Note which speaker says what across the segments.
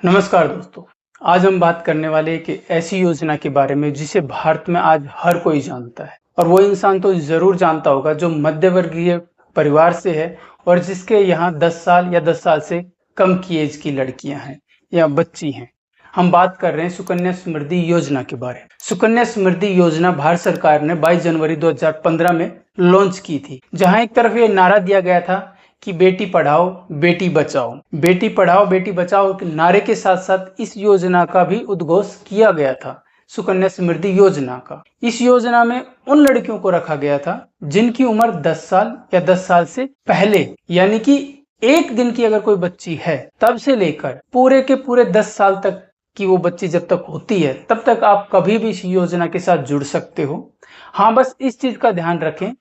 Speaker 1: नमस्कार दोस्तों। आज हम बात करने वाले एक ऐसी योजना के बारे में जिसे भारत में आज हर कोई जानता है और वो इंसान तो जरूर जानता होगा जो मध्यवर्गीय परिवार से है और जिसके यहाँ 10 साल या 10 साल से कम की एज की लड़कियां हैं या बच्ची हैं। हम बात कर रहे हैं सुकन्या समृद्धि योजना के बारे में। सुकन्या समृद्धि योजना भारत सरकार ने 22 जनवरी 2015 में लॉन्च की थी, जहां एक तरफ ये नारा दिया गया था कि बेटी पढ़ाओ बेटी बचाओ। बेटी पढ़ाओ बेटी बचाओ के नारे के साथ साथ इस योजना का भी उद्घोष किया गया था, सुकन्या समृद्धि योजना का। इस योजना में उन लड़कियों को रखा गया था जिनकी उम्र 10 साल या 10 साल से पहले, यानी कि एक दिन की अगर कोई बच्ची है तब से लेकर पूरे के पूरे 10 साल तक की वो बच्ची जब तक होती है तब तक आप कभी भी इस योजना के साथ जुड़ सकते हो। हाँ, बस इस चीज का ध्यान रखें,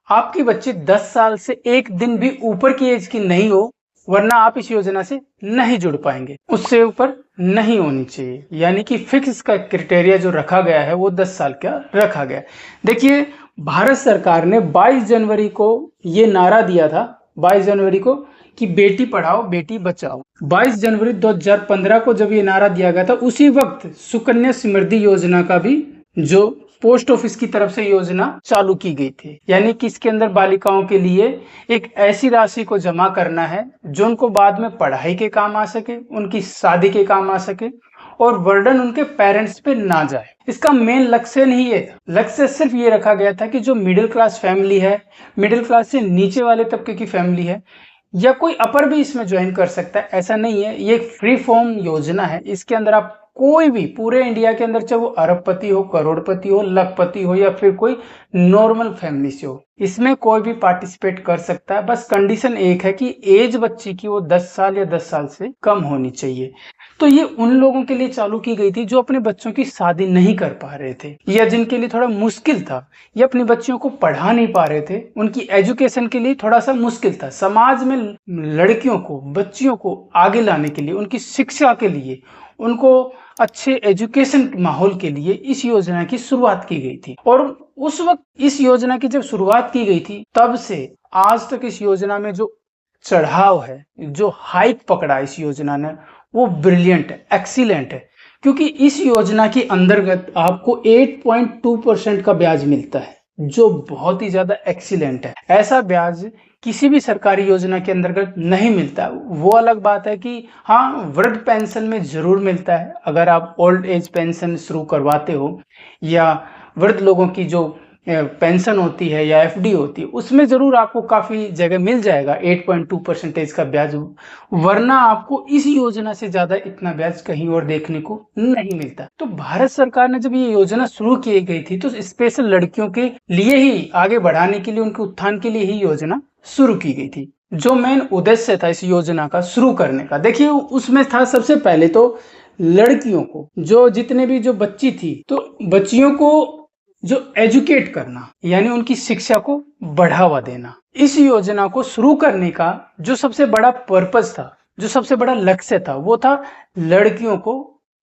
Speaker 1: आपकी बच्ची 10 साल से एक दिन भी ऊपर की एज की नहीं हो, वरना आप इस योजना से नहीं जुड़ पाएंगे। उससे ऊपर नहीं होनी चाहिए, यानी कि फिक्स का क्राइटेरिया जो रखा गया है वो 10 साल का रखा गया है। देखिए, भारत सरकार ने 22 जनवरी को ये नारा दिया था, 22 जनवरी को, कि बेटी पढ़ाओ बेटी बचाओ। 22 जनवरी 2015 को जब ये नारा दिया गया था, उसी वक्त सुकन्या समृद्धि योजना का भी जो पोस्ट ऑफिस की तरफ से योजना चालू की गई थी, यानी कि इसके अंदर बालिकाओं के लिए एक ऐसी राशि को जमा करना है जो उनको बाद में पढ़ाई के काम आ सके, उनकी शादी के काम आ सके और बर्डन उनके पेरेंट्स पे ना जाए। इसका मेन लक्ष्य नहीं है, लक्ष्य सिर्फ ये रखा गया था कि जो मिडिल क्लास फैमिली है, मिडिल क्लास से नीचे वाले तबके की फैमिली है, या कोई अपर भी इसमें ज्वाइन कर सकता है, ऐसा नहीं है। ये एक फ्री फॉर्म योजना है। इसके अंदर आप कोई भी पूरे इंडिया के अंदर, चाहे वो अरबपति हो, करोड़पति हो, लखपति हो या फिर कोई नॉर्मल फैमिली से हो, इसमें कोई भी पार्टिसिपेट कर सकता है। बस कंडीशन एक है कि एज बच्ची की वो 10 साल या 10 साल से कम होनी चाहिए। तो ये उन लोगों के लिए चालू की गई थी जो अपने बच्चों की शादी नहीं कर पा रहे थे, या जिनके लिए थोड़ा मुश्किल था, या अपनी बच्चियों को पढ़ा नहीं पा रहे थे, उनकी एजुकेशन के लिए थोड़ा सा मुश्किल था। समाज में लड़कियों को, बच्चियों को आगे लाने के लिए, उनकी शिक्षा के लिए, उनको अच्छे एजुकेशन माहौल के लिए इस योजना की शुरुआत की गई थी। और उस वक्त इस योजना की जब शुरुआत की गई थी, तब से आज तक इस योजना में जो चढ़ाव है, जो हाइक पकड़ा इस योजना ने, वो ब्रिलियंट है, एक्सीलेंट है। क्योंकि इस योजना के अंतर्गत आपको 8.2% का ब्याज मिलता है, जो बहुत ही ज्यादा एक्सीलेंट है। ऐसा ब्याज किसी भी सरकारी योजना के अंतर्गत नहीं मिलता। वो अलग बात है कि हाँ, वृद्ध पेंशन में जरूर मिलता है। अगर आप ओल्ड एज पेंशन शुरू करवाते हो या वृद्ध लोगों की जो पेंशन होती है या एफडी होती है, उसमें जरूर आपको काफी जगह मिल जाएगा 8.2% का ब्याज, वरना आपको इस योजना से ज्यादा इतना ब्याज कहीं और देखने को नहीं मिलता। तो भारत सरकार ने जब ये योजना शुरू की गई थी तो स्पेशल लड़कियों के लिए ही, आगे बढ़ाने के लिए, उनके उत्थान के लिए ही योजना शुरू की गई थी। जो मेन उद्देश्य था इस योजना का शुरू करने का, देखिए उसमें था सबसे पहले तो लड़कियों को, जो जितने भी जो बच्ची थी, तो बच्चियों को जो एजुकेट करना, यानी उनकी शिक्षा को बढ़ावा देना। इस योजना को शुरू करने का जो सबसे बड़ा पर्पस था, जो सबसे बड़ा लक्ष्य था, वो था लड़कियों को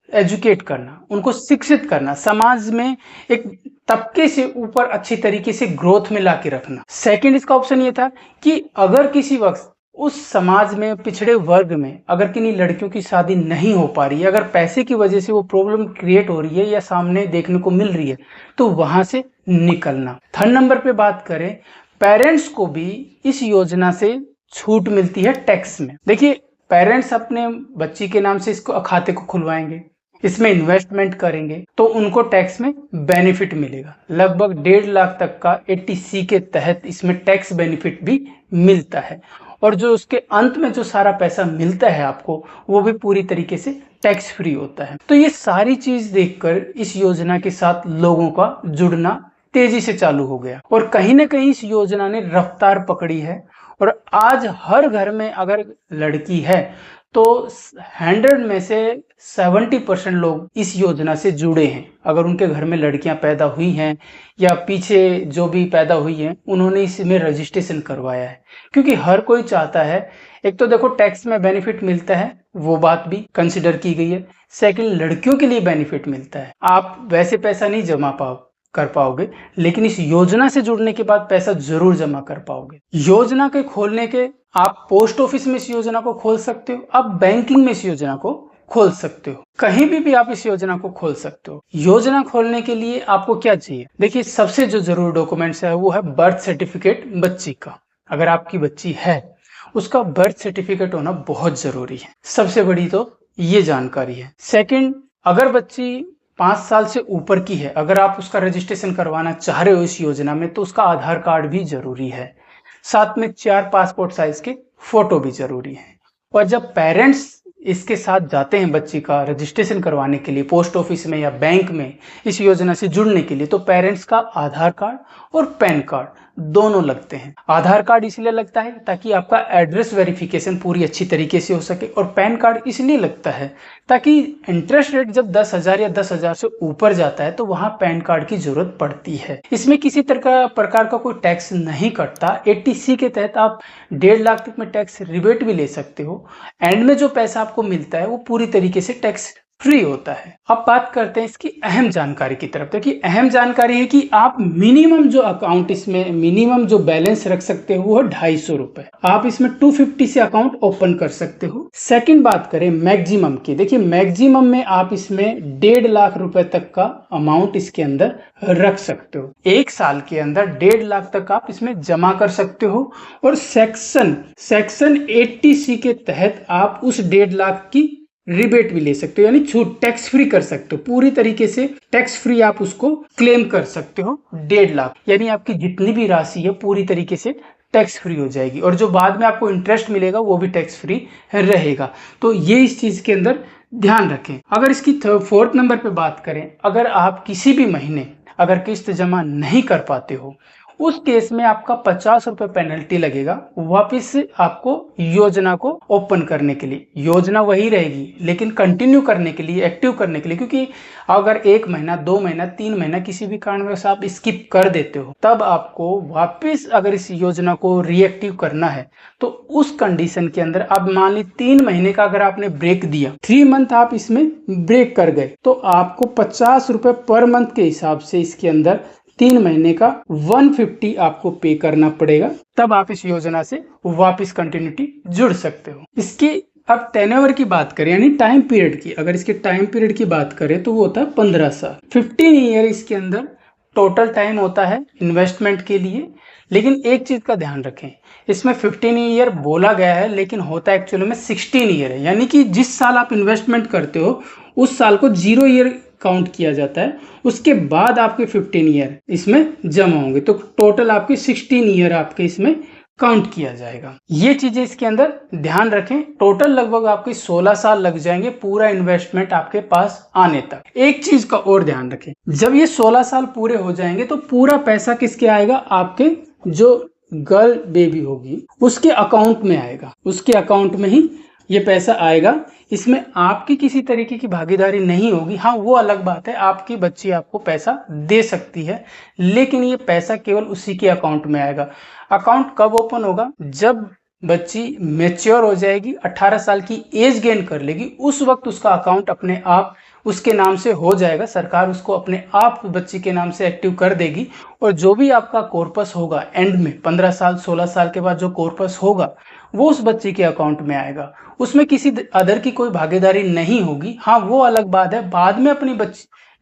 Speaker 1: एजुकेट करना, उनको शिक्षित करना, समाज में एक तबके से ऊपर अच्छी तरीके से ग्रोथ में लाके रखना। सेकंड इसका ऑप्शन ये था कि अगर किसी वक्त उस समाज में, पिछड़े वर्ग में, अगर किन्हीं लड़कियों की शादी नहीं हो पा रही है, अगर पैसे की वजह से वो प्रॉब्लम क्रिएट हो रही है या सामने देखने को मिल रही है, तो वहां से निकलना। थर्ड नंबर पे बात करें, पेरेंट्स को भी इस योजना से छूट मिलती है टैक्स में। देखिए, पेरेंट्स अपने बच्ची के नाम से इसको खाते को खुलवाएंगे, इसमें इन्वेस्टमेंट करेंगे, तो उनको टैक्स में बेनिफिट मिलेगा। लगभग 1.5 लाख तक का 80C के तहत इसमें टैक्स बेनिफिट भी मिलता है। और जो उसके अंत में जो सारा पैसा मिलता है आपको, वो भी पूरी तरीके से टैक्स फ्री होता है। तो ये सारी चीज देखकर इस योजना के साथ लोगों का जुड़ना तेजी से चालू हो गया और कहीं ना कहीं इस योजना ने रफ्तार पकड़ी है। और आज हर घर में अगर लड़की है तो 100 में से 70% लोग इस योजना से जुड़े हैं। अगर उनके घर में लड़कियां पैदा हुई हैं या पीछे जो भी पैदा हुई हैं, उन्होंने इसमें रजिस्ट्रेशन करवाया है। क्योंकि हर कोई चाहता है, एक तो देखो टैक्स में बेनिफिट मिलता है, वो बात भी कंसिडर की गई है। सेकंड, लड़कियों के लिए बेनिफिट मिलता है। आप वैसे पैसा नहीं जमा कर पाओगे, लेकिन इस योजना से जुड़ने के बाद पैसा जरूर जमा कर पाओगे। योजना के खोलने के, आप पोस्ट ऑफिस में इस योजना को खोल सकते हो, आप बैंकिंग में इस योजना को खोल सकते हो। कहीं भी आप इस योजना को खोल सकते हो। योजना खोलने के लिए आपको क्या चाहिए? देखिए, सबसे जो जरूरी डॉक्यूमेंट्स है वो है बर्थ सर्टिफिकेट बच्ची का। अगर आपकी बच्ची है, उसका बर्थ सर्टिफिकेट होना बहुत जरूरी है। सबसे बड़ी तो ये जानकारी है। सेकंड, अगर बच्ची 5 साल से ऊपर की है, अगर आप उसका रजिस्ट्रेशन करवाना चाह रहे हो इस योजना में, तो उसका आधार कार्ड भी जरूरी है। साथ में 4 पासपोर्ट साइज के फोटो भी जरूरी है। और जब पेरेंट्स इसके साथ जाते हैं बच्ची का रजिस्ट्रेशन करवाने के लिए पोस्ट ऑफिस में या बैंक में इस योजना से जुड़ने के लिए, तो पेरेंट्स का आधार कार्ड और पैन कार्ड दोनों लगते हैं। आधार कार्ड इसलिए लगता है ताकि आपका एड्रेस वेरिफिकेशन पूरी अच्छी तरीके से हो सके, और पैन कार्ड इसलिए लगता है ताकि इंटरेस्ट रेट जब 10,000 या 10,000 से ऊपर जाता है तो वहां पैन कार्ड की जरूरत पड़ती है। इसमें किसी प्रकार का कोई टैक्स नहीं कटता। 80C के तहत आप 1.5 लाख तक में टैक्स रिबेट भी ले सकते हो। एंड में जो पैसा आपको मिलता है वो पूरी तरीके से टैक्स फ्री होता है। अब बात करते हैं इसकी अहम जानकारी की तरफ। देखिए, अहम जानकारी है कि आप मिनिमम जो अकाउंट, इसमें मिनिमम जो बैलेंस रख सकते हो वो है 250 रुपए। आप इसमें 250 से अकाउंट ओपन कर सकते हो। सेकंड, बात करें मैक्सिमम की। देखिए, मैक्सिमम में आप इसमें 1.5 लाख रुपए तक का अमाउंट इसके अंदर रख सकते हो। 1 साल के अंदर 1.5 लाख तक आप इसमें जमा कर सकते हो। और सेक्शन 80C के तहत आप उस 1.5 लाख की रिबेट भी ले सकते हो, यानी छूट, टैक्स फ्री कर सकते हो। पूरी तरीके से टैक्स फ्री आप उसको क्लेम कर सकते हो। 1.5 लाख यानी आपकी जितनी भी राशि है पूरी तरीके से टैक्स फ्री हो जाएगी, और जो बाद में आपको इंटरेस्ट मिलेगा वो भी टैक्स फ्री रहेगा। तो ये इस चीज के अंदर ध्यान रखें। अगर इसकी 4th नंबर पे बात करें, अगर आप किसी भी महीने अगर किस्त जमा नहीं कर पाते हो, उस केस में आपका 50 रुपए पेनल्टी लगेगा वापिस आपको योजना को ओपन करने के लिए। योजना वही रहेगी लेकिन कंटिन्यू करने के लिए, एक्टिव करने के लिए, क्योंकि अगर 1 महीना 2 महीना 3 महीना किसी भी कारणवश आप स्किप कर देते हो, तब आपको वापिस अगर इस योजना को रीएक्टिव करना है तो उस कंडीशन के अंदर, अब मान ली 3 महीने का अगर आपने ब्रेक दिया, 3 मंथ आप इसमें ब्रेक कर गए, तो आपको 50 रुपए पर मंथ के हिसाब से इसके अंदर 3 महीने का 150 आपको पे करना पड़ेगा। तब आप इस योजना से वापस कंटिन्यूटी जुड़ सकते हो। इसकी अब टेन्योर की बात करें, यानी टाइम पीरियड की, अगर इसके टाइम पीरियड की बात करें तो वो होता है 15 साल। 15 ईयर इसके अंदर टोटल टाइम होता है इन्वेस्टमेंट के लिए। लेकिन एक चीज का ध्यान रखें, इसमें 15 ईयर बोला गया है लेकिन होता एक्चुअली में 16 ईयर है। यानी कि जिस साल आप इन्वेस्टमेंट करते हो उस साल को 0 ईयर काउंट किया जाता है, उसके बाद आपके 15 ईयर इसमें जमा होंगे, तो टोटल आपके 16 ईयर आपके इसमें काउंट किया जाएगा। ये चीजें इसके अंदर ध्यान रखें। टोटल लगभग आपके 16 साल लग जाएंगे पूरा इन्वेस्टमेंट आपके पास आने तक। एक चीज का और ध्यान रखें, जब ये 16 साल पूरे हो जाएंगे तो पूरा पैसा किसके आएगा? आपके जो गर्ल बेबी होगी उसके अकाउंट में आएगा, उसके अकाउंट में ही ये पैसा आएगा। इसमें आपकी किसी तरीके की भागीदारी नहीं होगी। हाँ, वो अलग बात है, आपकी बच्ची आपको पैसा दे सकती है, लेकिन ये पैसा केवल उसी के अकाउंट में आएगा। अकाउंट कब ओपन होगा? जब बच्ची मैच्योर हो जाएगी, 18 साल की एज गेन कर लेगी, उस वक्त उसका अकाउंट अपने आप उसके नाम से हो जाएगा। सरकार उसको अपने आप बच्ची के नाम से एक्टिव कर देगी, और जो भी आपका कॉर्पस होगा एंड में 15 साल 16 साल के बाद जो कॉर्पस होगा वो उस बच्ची के अकाउंट में आएगा। उसमें किसी अदर की कोई भागीदारी नहीं होगी। हाँ, वो अलग बात है, बाद में अपनी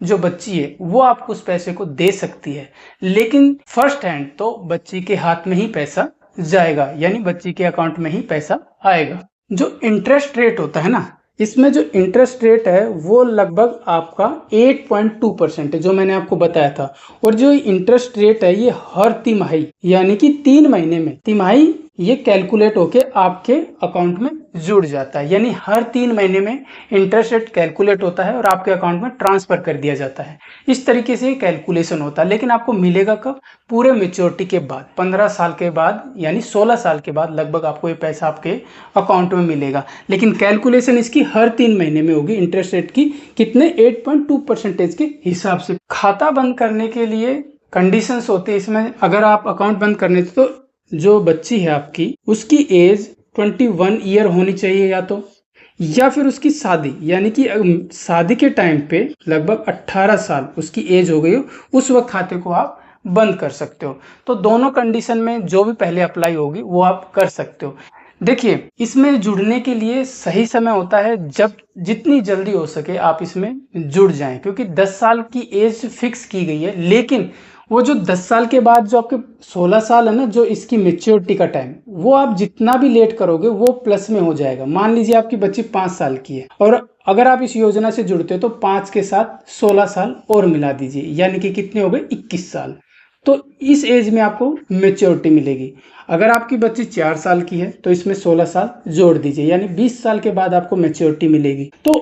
Speaker 1: जो बच्ची है वो आपको उस पैसे को दे सकती है, लेकिन फर्स्ट हैंड तो बच्ची के हाथ में ही पैसा जाएगा, यानी बच्ची के अकाउंट में ही पैसा आएगा। जो इंटरेस्ट रेट होता है ना, इसमें जो इंटरेस्ट रेट है वो लगभग आपका 8.2% है, जो मैंने आपको बताया था। और जो इंटरेस्ट रेट है ये हर तिमाही, यानी कि 3 महीने में तिमाही ये कैलकुलेट होके आपके अकाउंट में जुड़ जाता है। यानी हर 3 महीने में इंटरेस्ट रेट कैलकुलेट होता है और आपके अकाउंट में ट्रांसफर कर दिया जाता है। इस तरीके से कैलकुलेशन होता है, लेकिन आपको मिलेगा कब? पूरे मेच्योरिटी के बाद, 15 साल के बाद, यानी 16 साल के बाद लगभग आपको ये पैसा आपके अकाउंट में मिलेगा। लेकिन कैलकुलेशन इसकी हर 3 महीने में होगी। इंटरेस्ट रेट की कितने? 8.2% के हिसाब से। खाता बंद करने के लिए कंडीशंस होती है इसमें। अगर आप अकाउंट बंद करने तो जो बच्ची है आपकी, उसकी एज 21 ईयर होनी चाहिए, या फिर उसकी शादी, यानी कि शादी के टाइम पे लगभग 18 साल उसकी एज हो गई हो, उस वक्त खाते को आप बंद कर सकते हो। तो दोनों कंडीशन में जो भी पहले अप्लाई होगी वो आप कर सकते हो। देखिए, इसमें जुड़ने के लिए सही समय होता है जब जितनी जल्दी हो सके आप इसमें जुड़ जाएं, क्योंकि 10 साल की एज फिक्स की गई है। लेकिन वो जो 10 साल के बाद जो आपके 16 साल है ना, जो इसकी मेच्योरिटी का टाइम, वो आप जितना भी लेट करोगे वो प्लस में हो जाएगा। मान लीजिए आपकी बच्ची 5 साल की है और अगर आप इस योजना से जुड़ते हो तो 5 के साथ 16 साल और मिला दीजिए, यानी कि कितने हो गए, 21 साल। तो इस एज में आपको मेच्योरिटी मिलेगी। अगर आपकी बच्ची 4 साल की है तो इसमें 16 साल जोड़ दीजिए, यानी 20 साल के बाद आपको मेच्योरिटी मिलेगी। तो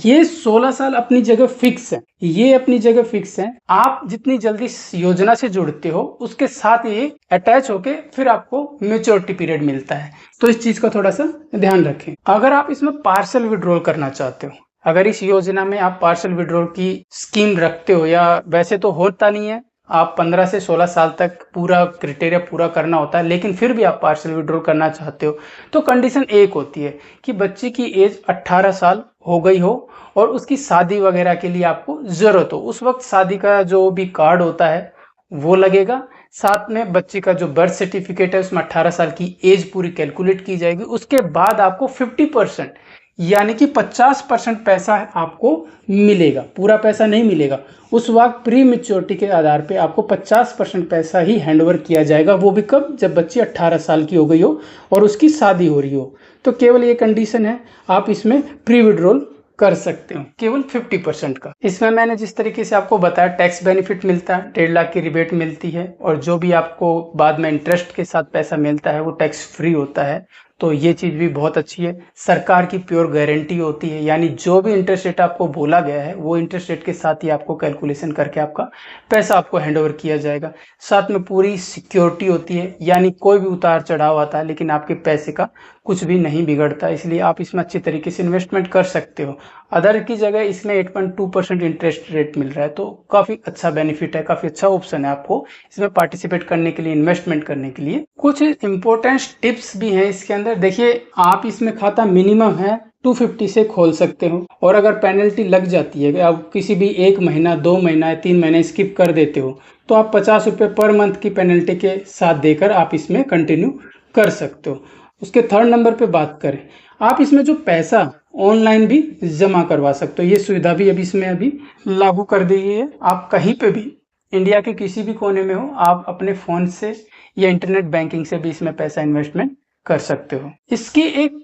Speaker 1: ये 16 साल अपनी जगह फिक्स है, ये अपनी जगह फिक्स है। आप जितनी जल्दी इस योजना से जुड़ते हो उसके साथ ये अटैच होके फिर आपको मेच्योरिटी पीरियड मिलता है। तो इस चीज का थोड़ा सा ध्यान रखें। अगर आप इसमें पार्सल विड्रॉल करना चाहते हो, अगर इस योजना में आप पार्सल विड्रॉल की स्कीम रखते हो, या वैसे तो होता नहीं है, आप 15 से 16 साल तक पूरा क्राइटेरिया पूरा करना होता है, लेकिन फिर भी आप पार्सल विड्रॉल करना चाहते हो तो कंडीशन एक होती है कि बच्चे की एज 18 साल हो गई हो और उसकी शादी वगैरह के लिए आपको जरूरत हो। उस वक्त शादी का जो भी कार्ड होता है वो लगेगा, साथ में बच्चे का जो बर्थ सर्टिफिकेट है उसमें 18 साल की एज पूरी कैलकुलेट की जाएगी। उसके बाद आपको 50% यानी कि 50% पैसा आपको मिलेगा, पूरा पैसा नहीं मिलेगा। उस वक्त प्री मेच्योरिटी के आधार पे आपको 50% पैसा ही हैंडओवर किया जाएगा, वो भी कब, जब बच्ची 18 साल की हो गई हो और उसकी शादी हो रही हो। तो केवल ये कंडीशन है, आप इसमें प्री विड्रॉल कर सकते हो केवल 50% का। इसमें मैंने जिस तरीके से आपको बताया, टैक्स बेनिफिट मिलता है, 1.5 लाख की रिबेट मिलती है और जो भी आपको बाद में इंटरेस्ट के साथ पैसा मिलता है वो टैक्स फ्री होता है। तो ये चीज भी बहुत अच्छी है। सरकार की प्योर गारंटी होती है, यानी जो भी इंटरेस्ट रेट आपको बोला गया है वो इंटरेस्ट रेट के साथ ही आपको कैलकुलेशन करके आपका पैसा आपको हैंडओवर किया जाएगा। साथ में पूरी सिक्योरिटी होती है, यानी कोई भी उतार चढ़ाव आता है लेकिन आपके पैसे का कुछ भी नहीं बिगड़ता, इसलिए आप इसमें अच्छी तरीके से इन्वेस्टमेंट कर सकते हो। अदर की जगह इसमें 8.2% इंटरेस्ट रेट मिल रहा है, तो काफी अच्छा बेनिफिट है, काफी अच्छा ऑप्शन है आपको इसमें पार्टिसिपेट करने के लिए, इन्वेस्टमेंट करने के लिए। कुछ इंपॉर्टेंट टिप्स भी हैं इसके अंदर। देखिए, आप इसमें खाता मिनिमम है 250 से खोल सकते हो, और अगर पेनल्टी लग जाती है, आप किसी भी 1 महीना 2 महीना या 3 महीने स्किप कर देते हो तो आप 50 रुपये पर मंथ की पेनल्टी के साथ देकर आप इसमें कंटिन्यू कर सकते हो। उसके थर्ड नंबर पे बात करें, आप इसमें जो पैसा ऑनलाइन भी जमा करवा सकते हो, ये सुविधा भी अभी इसमें अभी लागू कर दी है। आप कहीं पे भी इंडिया के किसी भी कोने में हो, आप अपने फोन से या इंटरनेट बैंकिंग से भी इसमें पैसा इन्वेस्टमेंट कर सकते हो। इसकी एक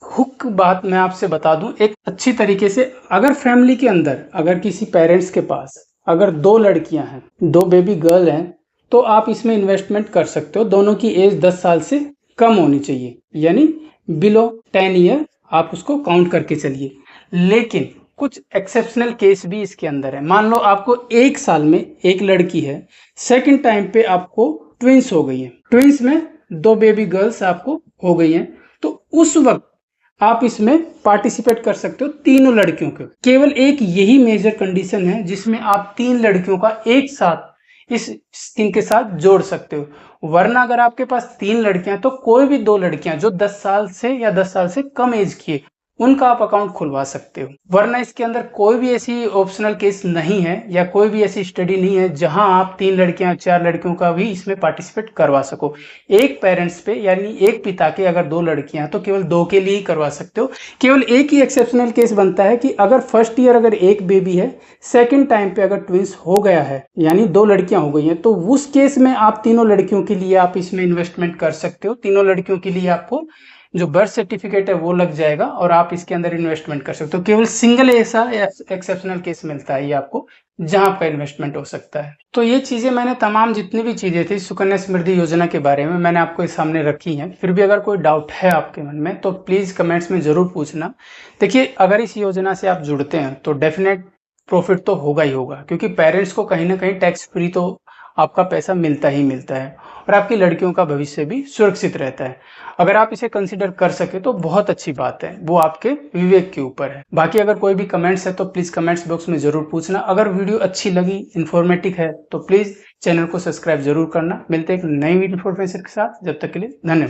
Speaker 1: हुक बात मैं आपसे बता दूं, एक अच्छी तरीके से, अगर फैमिली के अंदर, अगर किसी पेरेंट्स के पास अगर 2 लड़कियां हैं, 2 बेबी गर्ल हैं, तो आप इसमें इन्वेस्टमेंट कर सकते हो। दोनों की एज 10 साल से कम होनी चाहिए, यानी बिलो 10 ईयर आप उसको काउंट करके चलिए। लेकिन कुछ एक्सेप्शनल केस भी इसके अंदर है। मान लो आपको 1 साल में एक लड़की है, सेकंड टाइम पे आपको ट्विंस हो गई है, ट्विंस में 2 बेबी गर्ल्स आपको हो गई हैं, तो उस वक्त आप इसमें पार्टिसिपेट कर सकते हो तीनों लड़कियों के। केवल एक यही मेजर कंडीशन है जिसमें आप 3 लड़कियों का एक साथ इस स्कीम के साथ जोड़ सकते हो। वरना अगर आपके पास 3 लड़कियां, तो कोई भी 2 लड़कियां जो 10 साल से या 10 साल से कम एज की है, उनका आप अकाउंट खुलवा सकते हो। वरना इसके अंदर कोई भी ऐसी ऑप्शनल केस नहीं है या कोई भी ऐसी स्टडी नहीं है जहां आप 3 लड़कियां 4 लड़कियों का भी इसमें पार्टिसिपेट करवा सको। एक पेरेंट्स पे, यानी एक पिता के अगर 2 लड़कियां हैं तो केवल 2 के लिए ही करवा सकते हो। केवल एक ही एक्सेप्शनल केस बनता है कि अगर फर्स्ट ईयर अगर एक बेबी है, सेकेंड टाइम पे अगर ट्विंस हो गया है, यानी 2 लड़कियां हो गई हैं, तो उस केस में आप तीनों लड़कियों के लिए आप इसमें इन्वेस्टमेंट कर सकते हो। तीनों लड़कियों के लिए आपको जो बर्थ सर्टिफिकेट है वो लग जाएगा और आप इसके अंदर इन्वेस्टमेंट कर सकते हो। केवल सिंगल ऐसा एक्सेप्शनल केस मिलता है ये आपको, जहां आपका इन्वेस्टमेंट हो सकता है। तो ये चीजें मैंने तमाम जितनी भी चीजें थी सुकन्या समृद्धि योजना के बारे में मैंने आपको सामने रखी हैं। फिर भी अगर कोई डाउट है आपके मन में तो प्लीज कमेंट्स में जरूर पूछना। देखिए, अगर इस योजना से आप जुड़ते हैं तो डेफिनेट प्रॉफिट तो होगा ही होगा, क्योंकि पेरेंट्स को कहीं ना कहीं टैक्स फ्री तो आपका पैसा मिलता ही मिलता है और आपकी लड़कियों का भविष्य भी सुरक्षित रहता है। अगर आप इसे कंसीडर कर सके तो बहुत अच्छी बात है, वो आपके विवेक के ऊपर है। बाकी अगर कोई भी कमेंट्स है तो प्लीज कमेंट्स बॉक्स में जरूर पूछना। अगर वीडियो अच्छी लगी, इन्फॉर्मेटिव है, तो प्लीज चैनल को सब्सक्राइब जरूर करना। मिलते हैं एक नई इन्फॉर्मेशन के साथ, जब तक के लिए धन्यवाद।